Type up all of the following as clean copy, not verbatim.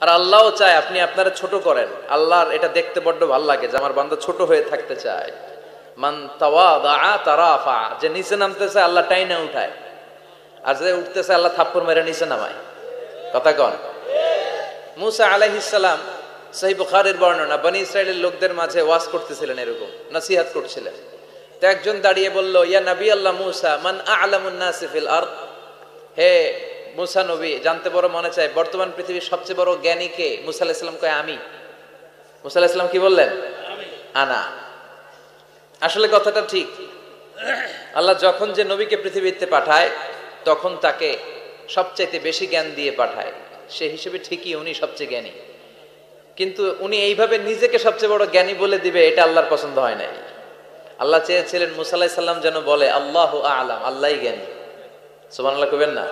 আর আল্লাহও চায় আপনি আপনারা ছোট করেন। আল্লাহর এটা দেখতে বড্ড ভালো লাগে যে আমার বান্দা ছোট হয়ে থাকতে চায়। মান তাওয়াদা তারাফা, যে নিচে নামতেছে আল্লাহ টাইনা উঠায়, আর যে উঠতেছে আল্লাহ থাপ্পড় মেরে নিচে নামায়। কথা কন। মুসা আলাইহিস সালাম, সহিহ বুখারীর বর্ণনা, বনি ইসরাইলের লোকদের মাঝে ওয়াজ করতেছিলেন, এরকম নসিহত করছিলেন। তো একজন দাঁড়িয়ে বলল, ইয়া নবী আল্লাহ মুসা, মান আ'লামুন নাসি ফিল আরদ, হে মুসা নবী, জানতে বড় মনে চায় বর্তমান পৃথিবীর সবচেয়ে বড় জ্ঞানী কে? মুসা আলাইহিস সালাম কয় আমি। মুসা আলাইহিস সালাম কি বললেন? আনা। আসলে কথাটা ঠিক। আল্লাহ যখন যে নবীকে পৃথিবীতে পাঠায় তখন তাকে সবচাইতে বেশি জ্ঞান দিয়ে পাঠায়, সে হিসেবে ঠিকই উনি সবচেয়ে জ্ঞানী। কিন্তু উনি এইভাবে নিজেকে সবচেয়ে বড় জ্ঞানী বলে দিবে, এটা আল্লাহর পছন্দ হয় নাই। আল্লাহ চেয়েছিলেন মুসা আলাইহিস সালাম যেন বলে আল্লাহু আ'লাম, আল্লাহই জ্ঞানী। সুবহানাল্লাহ কইবেন না?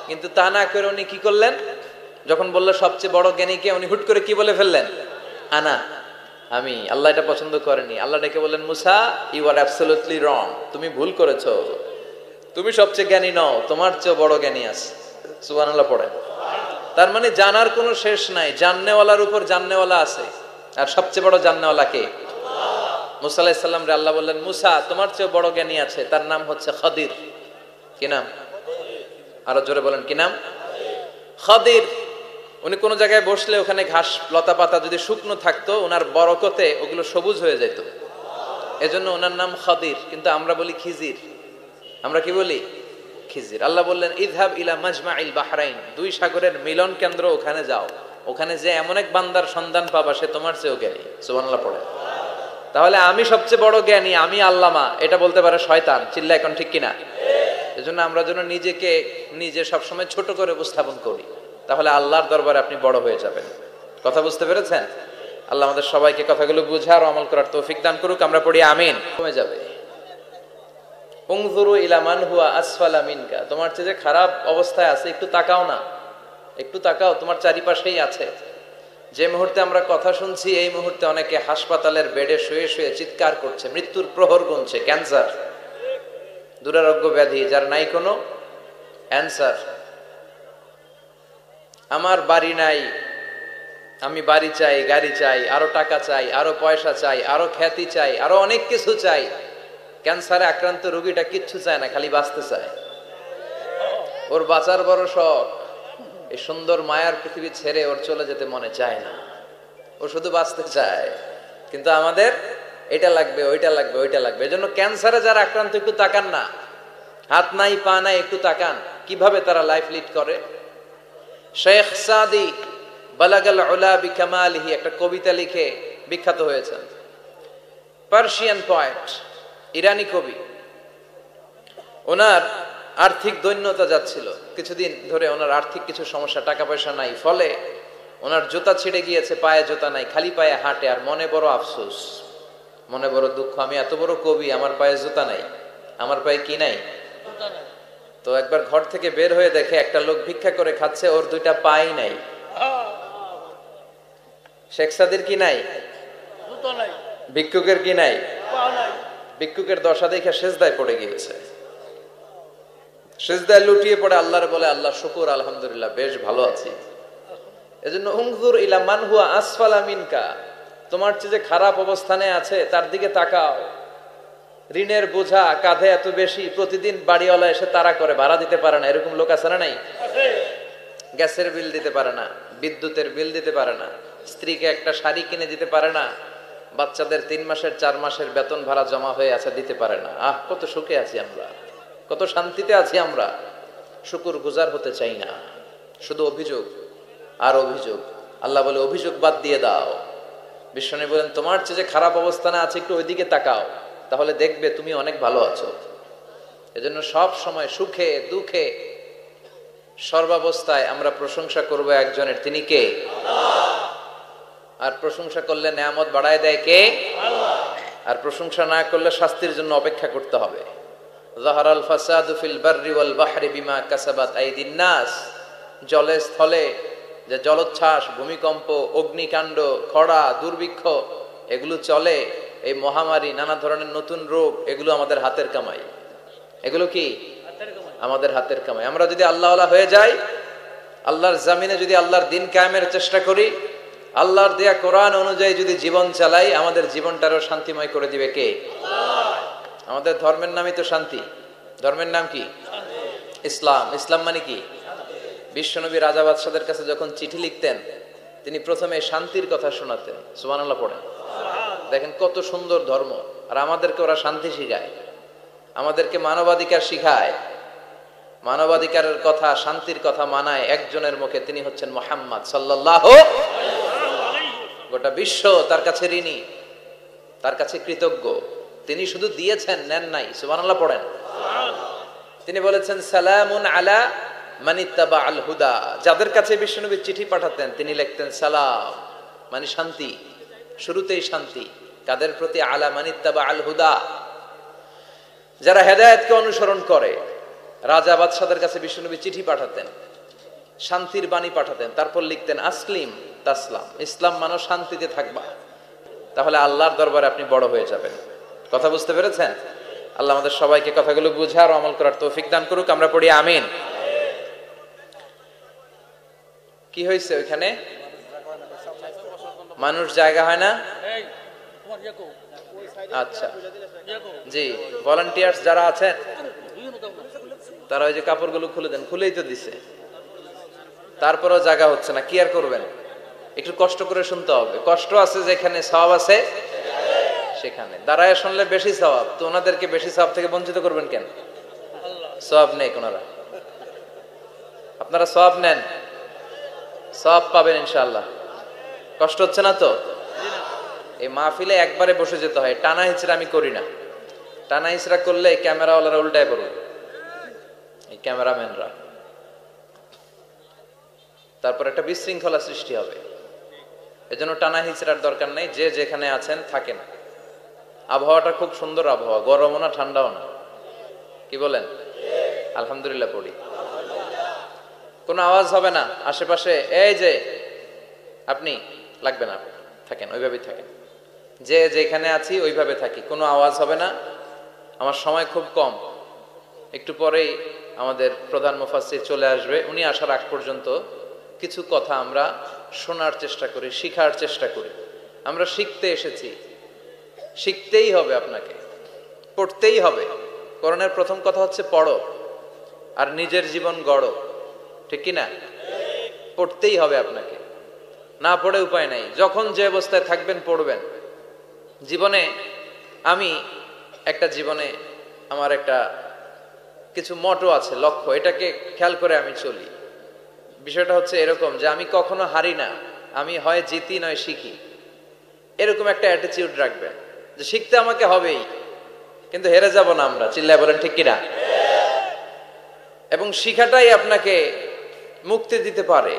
কিন্তু তা না করে উনি কি করলেন? যখন বলল সবচেয়ে বড় জ্ঞানী কে, উনি হুট করে কি বলে ফেললেন? আনা, আমি। আল্লাহ এটা পছন্দ করেনি। আল্লাহ ডেকে বললেন, মুসা ইউ আর অ্যাবসলিউটলি রং, তুমি ভুল করেছো, তুমি সবচেয়ে জ্ঞানী নও, তোমার চেয়ে বড় জ্ঞানী আছে। সুবহানাল্লাহ পড়েন। তার মানে জানার কোনো শেষ নাই, জাননেওয়ালার উপর জাননেওয়ালা আছে। আর সবচেয়ে বড় জাননেওয়ালা কে? মুসা আলাইহিস সালাম রে আল্লাহ বললেন, মুসা তোমার চেয়ে বড় জ্ঞানী আছে, তার নাম হচ্ছে খাদির। কি নাম? আরো জোরে বলেন, কি নাম? খাদির। উনি কোন জায়গায় বসলে ওখানে ঘাস লতা পাতা যদি শুকনো থাকতো, ওনার বরকতে ওগুলো সবুজ হয়ে যেত, এজন্য ওনার নাম খাদির। কিন্তু আমরা বলি খিজির। আমরা কি বলি? খিজির। আল্লাহ বললেন, ইযহাব ইলা মাজমাইল বাহরাইন, দুই সাগরের মিলন কেন্দ্র, ওখানে যাও, ওখানে যে এমন এক বান্দার সন্ধান পাবা সে তোমার চেয়েও জ্ঞানী। সুবহানাল্লাহ পড়ে। তাহলে আমি সবচেয়ে বড় জ্ঞানী, আমি আল্লামা, এটা বলতে পারে শয়তান। চিল্লা এখন ঠিক কিনা? এজন্য আমরা যেন নিজেকে নিজে সবসময় ছোট করে উপস্থাপন করি, তাহলে আল্লাহর দরবারে আপনি বড় হয়ে যাবেন। কথা বুঝতে পেরেছেন? আল্লাহ আমাদের সবাইকে কথাগুলো বুঝার ও আমল করার তৌফিক দান করুক। আমরা পড়ি আমিন। কমে যাবে। উনজুরু ইলা মান হুয়া আসফালা মিনকা, তোমার চেয়ে যে খারাপ অবস্থায় আছে একটু তাকাও না, একটু তাকাও, তোমার চারিপাশেই আছে। যে মুহূর্তে আমরা কথা শুনছি এই মুহূর্তে অনেকে হাসপাতালের বেডে শুয়ে শুয়ে চিৎকার করছে, মৃত্যুর প্রহর গুনছে। ক্যান্সার, দুরারোগ্য ব্যাধি, যার নাই কোনো অ্যান্সার। আমার বাড়ি নাই, আমি বাড়ি চাই, গাড়ি চাই, আরো টাকা চাই, আরো পয়সা চাই, আরো খ্যাতি চাই, আরো অনেক কিছু চাই। ক্যান্সারে আক্রান্ত রোগীটা কিচ্ছু চায় না, খালি বাঁচতে চায়। ওর বাঁচার বড় শখ, এই সুন্দর মায়ার পৃথিবী ছেড়ে ওর চলে যেতে মনে চায় না, ও শুধু বাঁচতে চায়। কিন্তু আমাদের এটা লাগবে, ওইটা লাগবে, ওইটা লাগবে। এজন্য ক্যান্সারে যারা আক্রান্ত একটু তাকান না, হাত নাই পা নাই, একটু তাকান কিভাবে তারা লাইফ লিড করে। শেখ সাদি বালাগাল উলা বিকামালিহি একটা কবিতা লিখে বিখ্যাত হয়েছেন। পার্সিয়ান পয়েট, ইরানি কবি। ওনার আর্থিক দৈন্যতা যাচ্ছিল কিছুদিন ধরে, ওনার আর্থিক কিছু সমস্যা, টাকা পয়সা নাই, ফলে ওনার জুতা ছিঁড়ে গিয়েছে, পায়ে জুতা নাই, খালি পায়ে হাঁটে। আর মনে বড় আফসোস, মনে বড় দুঃখ, আমি এত বড় কবি, আমার পায়ে জুতা নাই, আমার পায়ে কি নাই? তো একবার ঘর থেকে বের হয়ে দেখে একটা লোক ভিক্ষা করে খাচ্ছে, ওর দুইটা পাই নাই। শেখ সাদির কি নাই? ভিক্ষুকের কি নাই? ভিক্ষুকের দশা দেখে সেজদায় পড়ে গিয়েছে, সেজদায় লুটিয়ে পড়ে আল্লাহর বলে, আল্লাহ শুকুর, আলহামদুলিল্লাহ, বেশ ভালো আছি। এজন্য উনজুর ইলা মান হুয়া আসফালা মিনকা, তোমার চেয়ে যে খারাপ অবস্থানে আছে তার দিকে তাকাও। ঋণের বোঝা কাঁধে এত বেশি, প্রতিদিন বাড়িওয়ালা এসে তাড়া করে, ভাড়া দিতে পারে না, এরকম লোক আছে না নাই? গ্যাসের বিল দিতে পারে না, বিদ্যুতের বিল দিতে পারে না, স্ত্রীকে একটা শাড়ি কিনে দিতে পারে না, বাচ্চাদের 3 মাসের 4 মাসের বেতন ভাড়া জমা হয়ে আছে, দিতে পারে না। আহ, কত সুখে আছি আমরা, কত শান্তিতে আছি আমরা, শুকুর গুজার হতে চাই না, শুধু অভিযোগ আর অভিযোগ। আল্লাহ বলে অভিযোগ বাদ দিয়ে দাও। বিশ্বনবী বলেন, তোমার চেয়ে যে খারাপ অবস্থানে আছে একটু ওইদিকে তাকাও, তাহলে দেখবে তুমি অনেক ভালো আছো। এজন্য সব সময় সুখে দুঃখে সর্বাবস্থায় আমরা প্রশংসা করব একজনের, তিনি কে? আর প্রশংসা করলে নেয়ামত বাড়ায় দেয় কে? আর প্রশংসা না করলে শাস্তির জন্য অপেক্ষা করতে হবে। যাহারাল ফাসাদু ফিল বাররি ওয়াল বাহরি বিমা কাসাবাত আইদিন নাস, জলে স্থলে যে জলোচ্ছ্বাস, ভূমিকম্প, অগ্নিকাণ্ড, খরা, দুর্ভিক্ষ এগুলো চলে, এই মহামারী, নানা ধরনের নতুন রোগ, এগুলো আমাদের হাতের কামাই। এগুলো কি? আমাদের হাতের কামাই। আমরা যদি আল্লাহওয়ালা হয়ে যাই আল্লাহর জামিনে যদি আল্লাহর দিন কায়েমের চেষ্টা করি, আল্লাহর দেয়া কোরআন অনুযায়ী যদি জীবন চালাই, আমাদের জীবনটারও শান্তিময় করে দিবে কে? আমাদের ধর্মের নামই তো শান্তি। ধর্মের নাম কি? ইসলাম। ইসলাম মানে কি? বিশ্বনবী রাজা বাদশাদের কাছে যখন চিঠি লিখতেন, তিনি প্রথমে শান্তির কথা শোনাতেন। সুবহানাল্লাহ পড়েন। দেখেন কত সুন্দর ধর্ম। আর আমাদেরকে ওরা শান্তি শিখায়, আমাদেরকে মানবাধিকার শিখায়। মানবাধিকারের কথা, শান্তির কথা মানায় একজনের মুখে, তিনি হচ্ছেন মুহাম্মদ সাল্লাল্লাহু। গোটা বিশ্ব তার কাছে ঋণী, তার কাছে কৃতজ্ঞ। তিনি শুধু দিয়েছেন, নেন নাই। সুবহানাল্লাহ পড়েন। তিনি বলেছেন সালামুন আলা মানিত্তাবা আল হুদা। যাদের কাছে বিশ্বনবী চিঠি পাঠাতেন, তিনি লিখতেন সালাম, মানে শান্তি। শুরুতেই শান্তি কাদের প্রতি? আলা মানিত্তাবা আল হুদা, যারা হেদায়েতকে অনুসরণ করে। রাজা বাদশাদের কাছে বিশ্বনবী চিঠি পাঠাতেন, শান্তির বাণী পাঠাতেন, তারপর লিখতেন আসলিম তাসলাম, ইসলাম মানো শান্তিতে থাকবা, তাহলে আল্লাহর দরবারে আপনি বড় হয়ে যাবেন। কথা বুঝতে পেরেছেন? আল্লাহ আমাদের সবাইকে কথাগুলো বুঝার ও আমল করার তৌফিক দান করুক। আমরা পড়ি আমিন। কি হয়েছে ওইখানে? মানুষ জায়গা হয় না? আচ্ছা জি, ভলান্টিয়ার্স যারা আছেন তারা ওই যে কাপড়গুলো খুলে দেন। খুলেই তো দিছে, তারপরেও জায়গা হচ্ছে না। কি আর করবেন? একটু কষ্ট করে শুনতে হবে। কষ্ট আছে যেখানে, সওয়াব আছে সেখানে। দাঁড়ায় শুনলে বেশি সওয়াব, তো ওনাদেরকে বেশি সওয়াব থেকে বঞ্চিত করবেন কেন? সওয়াব নেই ওনারা, আপনারা সওয়াব নেন, সওয়াব পাবেন ইনশাআল্লাহ। কষ্ট হচ্ছে না তো? এই মাহফিলে একবারে বসে যেতে হয়, টানা হিচড়া আমি করি না। টানা হিচড়া করলে ক্যামেরাওয়ালারা উল্টায় পড়বে, এই ক্যামেরাম্যানরা। তারপর একটা বিশৃঙ্খলা সৃষ্টি হবে। এজন্য টানা হিচড়ার দরকার নেই। যে যেখানে আছেন থাকেন। আবহাওয়াটা খুব সুন্দর আবহাওয়া, গরমও না ঠান্ডাও না। কি বলেন? আলহামদুলিল্লাহ পড়ি। কোনো আওয়াজ হবে না আশেপাশে। এই যে আপনি লাগবে না, থাকেন ওইভাবেই থাকেন। যে যেখানে আছি ওইভাবে থাকি, কোনো আওয়াজ হবে না। আমার সময় খুব কম, একটু পরেই আমাদের প্রধান মুফাসসির চলে আসবে। উনি আসার আগ পর্যন্ত কিছু কথা আমরা শোনার চেষ্টা করি, শিখার চেষ্টা করি। আমরা শিখতে এসেছি, শিখতেই হবে, আপনাকে পড়তেই হবে। কোরআনের প্রথম কথা হচ্ছে পড়ো আর নিজের জীবন গড়ো, ঠিক কি না? পড়তেই হবে আপনাকে, না পড়ে উপায় নাই। যখন যে অবস্থায় থাকবেন পড়বেন। জীবনে আমি আমার একটা কিছু মটো আছে, লক্ষ্য, এটাকে খেয়াল করে আমি চলি। বিষয়টা হচ্ছে এরকম যে আমি কখনো হারি না, আমি হয় জিতি নয় শিখি। এরকম একটা অ্যাটিটিউড রাখবেন যে শিখতে আমাকে হবেই, কিন্তু হেরে যাব না আমরা। চিল্লায় বলেন ঠিক কিনা? এবং শিখাটাই আপনাকে মুক্তি দিতে পারে।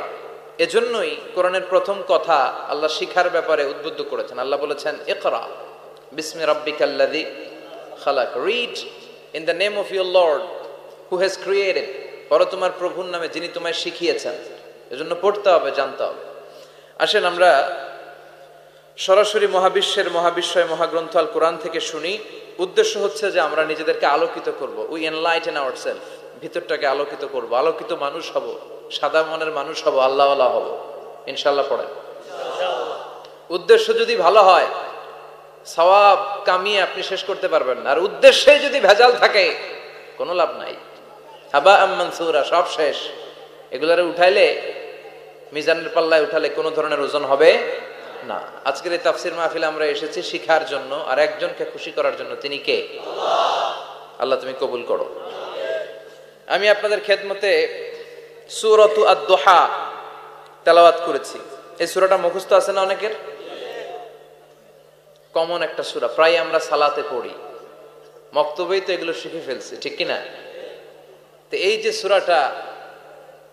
এজন্যই কোরআনের প্রথম কথা আল্লাহ শিখার ব্যাপারে উদ্বুদ্ধ করেছেন। আল্লাহ বলেছেন ইকরা বিসমি রাব্বিকাল্লাযী খালাক, read in the name of your lord who has created, পড়ো তোমার প্রভুর নামে যিনি তোমায় শিখিয়েছেন। এজন্য পড়তে হবে, জানতে হবে। আসেন আমরা সরাসরি মহাবিশ্বয় মহাগ্রন্থ আল কোরআন থেকে শুনি। উদ্দেশ্য হচ্ছে যে আমরা নিজেদেরকে আলোকিত করব। উই এনলাইটেন আওয়ারসেলফ, ভিতরটাকে আলোকিত করব, আলোকিত মানুষ হব, সাদা মনের মানুষ হব, আল্লাহওয়ালা হব ইনশাআল্লাহ। পড়েন। উদ্দেশ্য যদি ভালো হয়, সওয়াব কামিয়ে আপনি শেষ করতে পারবেন না। আর উদ্দেশ্যে যদি ভেজাল থাকে, কোনো লাভ নাই। হাবা মানসুরা, সব শেষ। এগুলারে উঠাইলে, মিজানের পাল্লায় উঠালে কোনো ধরনের ওজন হবে না। আজকের এই তাফসীর মাহফিলে আমরা এসেছি শিখার জন্য আর একজনকে খুশি করার জন্য। তিনি কে? আল্লাহ তুমি কবুল করো। আমি আপনাদের খেদমতে সূরাতু আদ-দুহা তেলাওয়াত করেছি। এই সূরাটা মুখস্থ আছে না অনেকের? কমন একটা সূরা, প্রায় আমরা সালাতে পড়ি, মক্তবেই তো এগুলো শিখে ফেলছি, ঠিক কিনা? তো এই যে সূরাটা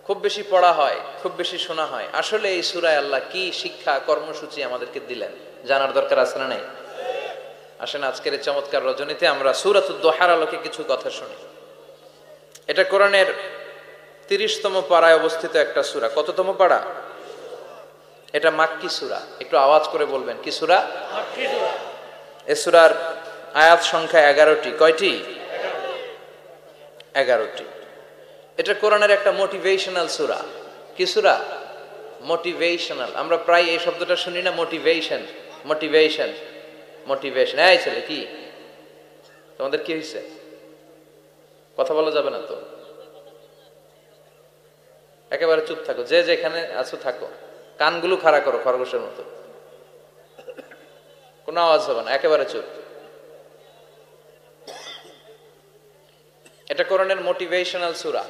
খুব বেশি পড়া হয়, খুব বেশি শোনা হয়, আসলে এই সূরায় আল্লাহ কি শিক্ষা কর্মসূচি আমাদেরকে দিলেন জানার দরকার আছে না নাই? আসেন আজকের এই চমৎকার রজনীতে আমরা সূরাতুদ দুহার আলোকে কিছু কথা শুনি। এটা কোরআনের 30তম পারায় অবস্থিত একটা সূরা। কততম পারা? এটা মাক্কি সূরা। একটু আওয়াজ করে বলবেন, কি সূরা? মাক্কি সূরা। এই সূরার আয়াত সংখ্যা 11টি। কয়টি? 11টি। এটা কোরআনের একটা মোটিভেশনাল সূরা। কি সূরা? মোটিভেশনাল। আমরা প্রায় এই শব্দটা শুনি না, মোটিভেশন মোটিভেশন মোটিভেশন। এই ছেলে কি তোমাদের কি হয়েছে? কথা বলা যাবে না তো, একেবারে চুপ থাকো, যে যেখানে আছো থাকো, কানগুলো খাড়া করো খরগোশের মতো, কোনো আওয়াজ হবে না, একেবারে চুপ। এটা কোরআনের মোটিভেশনাল সূরা,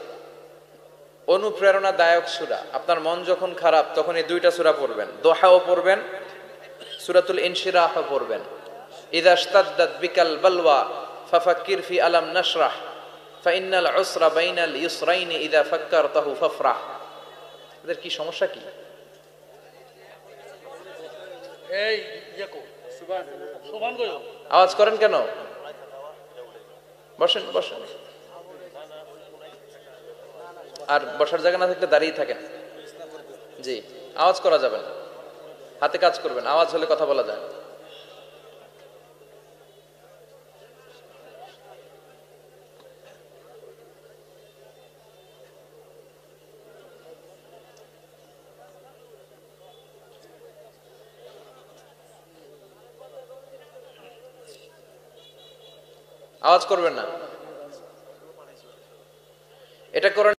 অনুপ্রেরণাদায়ক সূরা। আপনার মন যখন খারাপ তখন এই দুইটা সূরা পড়বেন, দোহাও পড়বেন, সূরাতুল ইনশিরাহ পড়বেন। ইযা ইশতাদ্দাত বিকাল বালওয়া ফাফাক্কির ফি আলাম নাশরাহ ফাইন্নাল উসরা বাইনাল ইউসরাইনি ইযা ফাক্কারতাহু ফাফরাহ। এদের কি সমস্যা কি? এই ইয়াকো সুবহান গো, আওয়াজ করেন কেন? বসেন বসেন, আর বসার জায়গা না থাকলে দাঁড়িয়ে থাকেন। জি, আওয়াজ করা যাবে না, হাতে কাজ করবেন, আওয়াজ হলে কথা বলা যায় না। আওয়াজ করবেন না, এটা কোরআন